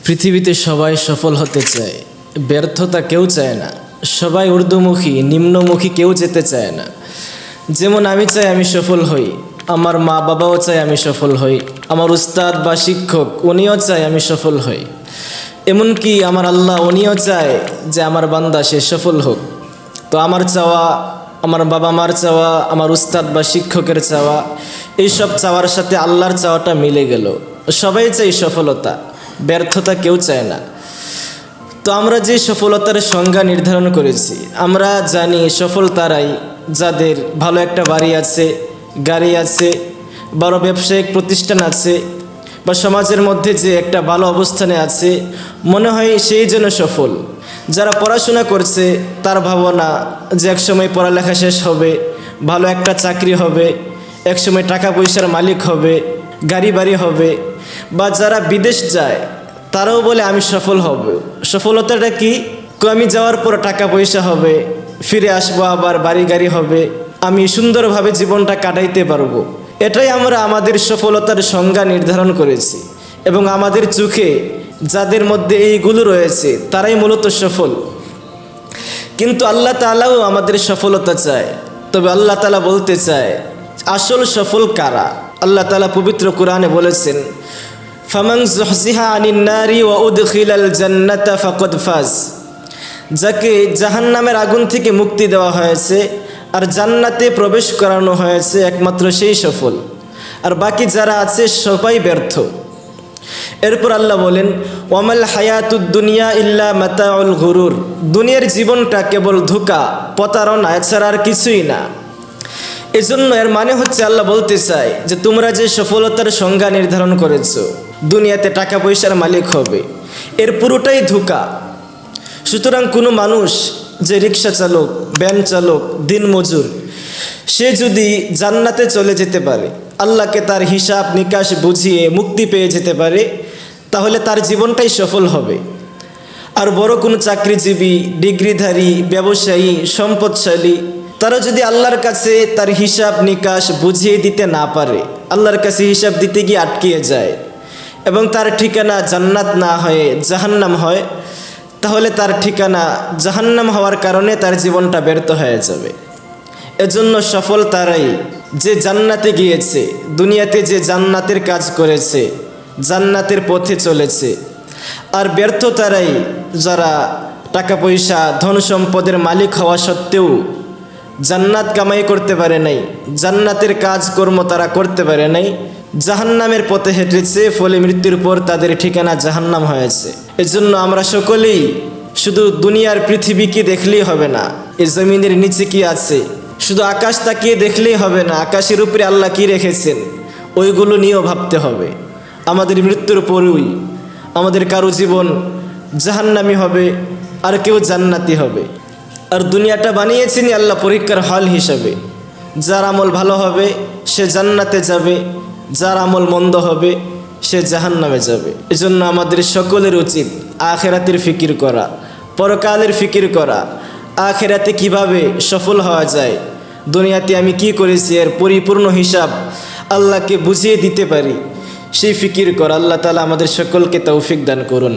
পৃথিবীতে সবাই সফল হতে চায়, ব্যর্থতা কেউ চায় না। সবাই ঊর্ধ্বমুখী, নিম্নমুখী কেউ যেতে চায় না। যেমন আমি চাই আমি সফল হই, আমার মা বাবাও চায় আমি সফল হই, আমার উস্তাদ বা শিক্ষক উনিও চায় আমি সফল হই, এমনকি আমার আল্লাহ উনিও চায় যে আমার বান্দা সে সফল হোক। তো আমার চাওয়া, আমার বাবা মার চাওয়া, আমার উস্তাদ বা শিক্ষকের চাওয়া, এইসব চাওয়ার সাথে আল্লাহর চাওয়াটা মিলে গেল। সবাই চাই সফলতা, ব্যর্থতা কেউ চায় না। তো আমরা যে সফলতার সংজ্ঞা নির্ধারণ করেছি, আমরা জানি সফল তারাই যাদের ভালো একটা বাড়ি আছে, গাড়ি আছে, বড় ব্যবসায়িক প্রতিষ্ঠান আছে, বা সমাজের মধ্যে যে একটা ভালো অবস্থানে আছে, মনে হয় সেই জন্য সফল। যারা পড়াশোনা করছে তার ভাবনা যে একসময় পড়ালেখা শেষ হবে, ভালো একটা চাকরি হবে, একসময় টাকা পয়সার মালিক হবে, গাড়ি বাড়ি হবে। বা যারা বিদেশ যায় তারাও বলে আমি সফল হব। সফলতাটা কি? আমি যাওয়ার পর টাকা পয়সা হবে, ফিরে আসবো, আবার বাড়ি গাড়ি হবে, আমি সুন্দরভাবে জীবনটা কাটাইতে পারবো। এটাই আমরা আমাদের সফলতার সংজ্ঞা নির্ধারণ করেছি, এবং আমাদের চোখে যাদের মধ্যে এইগুলো রয়েছে তারাই মূলত সফল। কিন্তু আল্লাহ তাআলাও আমাদের সফলতা চায়, তবে আল্লাহ তাআলা বলতে চায় আসল সফল কারা। আল্লাহ তাআলা পবিত্র কোরআনে বলেছেন, ফামান যুহজিহা আনিন নারি ওয়া উদখিলাল জান্নাতা ফাকাদ ফাজ। যাকে জাহান্নামের আগুন থেকে মুক্তি দেওয়া হয়েছে আর জান্নাতে প্রবেশ করানো হয়েছে, একমাত্র সেই সফল, আর বাকি যারা আছে সবাই ব্যর্থ। এরপর আল্লাহ বলেন, ওয়ামাল হায়াতুদ দুনিয়া ইল্লা মাতাউল গুরুর। দুনিয়ার জীবনটা কেবল ধোঁকা, প্রতারণা, এছাড়া আর কিছুই না। এজন্য এর মানে হচ্ছে আল্লাহ বলতে চায় যে তোমরা যে সফলতার সংজ্ঞা নির্ধারণ করেছো, দুনিয়াতে টাকা পয়সার মালিক হবে, এর পুরোটাই ধোঁকা। সুতরাং কোনো মানুষ যে রিক্সা চালক, ভ্যান চালক, দিনমজুর, সে যদি জান্নাতে চলে যেতে পারে, আল্লাহকে তার হিসাব নিকাশ বুঝিয়ে মুক্তি পেয়ে যেতে পারে, তাহলে তার জীবনটাই সফল হবে। আর বড় কোনো চাকরিজীবী, ডিগ্রিধারী, ব্যবসায়ী, সম্পদশালী, তারা যদি আল্লাহর কাছে তার হিসাব নিকাশ বুঝিয়ে দিতে না পারে, আল্লাহর কাছে হিসাব দিতে গিয়ে আটকিয়ে যায় এবং তার ঠিকানা জান্নাত না হয়ে জাহান্নাম হয়, তাহলে তার ঠিকানা জাহান্নাম হওয়ার কারণে তার জীবনটা ব্যর্থ হয়ে যাবে। এজন্য সফল তারাই যে জান্নাতে গিয়েছে, দুনিয়াতে যে জান্নাতের কাজ করেছে, জান্নাতের পথে চলেছে। আর ব্যর্থ তারাই যারা টাকা পয়সা, ধন সম্পদের মালিক হওয়া সত্ত্বেও জান্নাত কামাই করতে পারে নাই, জান্নাতের কাজকর্ম তারা করতে পারে নাই, জাহান্নামের পথে হেঁটেছে, ফলে মৃত্যুর পর তাদের ঠিকানা জাহান্নাম হয়েছে। এজন্য আমরা সকলেই শুধু দুনিয়ার পৃথিবীকে দেখলেই হবে না, এই জমিনের নিচে কি আছে, শুধু আকাশ তাকিয়ে দেখলেই হবে না, আকাশের উপরে আল্লাহ কি রেখেছেন ওইগুলো নিয়েও ভাবতে হবে। আমাদের মৃত্যুর পরেই আমাদের কারো জীবন জাহান্নামি হবে, আর কেউ জান্নাতি হবে। আর দুনিয়াটা বানিয়েছেনই আল্লাহ পরীক্ষার হল হিসাবে। যার আমল ভালো হবে সে জান্নাতে যাবে, যার আমল মন্দ হবে সে জাহান্নামে যাবে। এজন্য আমাদের সকলের উচিত আখিরাতের ফিকির করা, পরকালের ফিকির করা, আখিরাতে কিভাবে সফল হওয়া যায়, দুনিয়াতে আমি কি করেছি এর পরিপূর্ণ হিসাব আল্লাহকে বুঝিয়ে দিতে পারি, সেই ফিকির করা। আল্লাহ তাআলা আমাদের সকলকে তৌফিক দান করুন।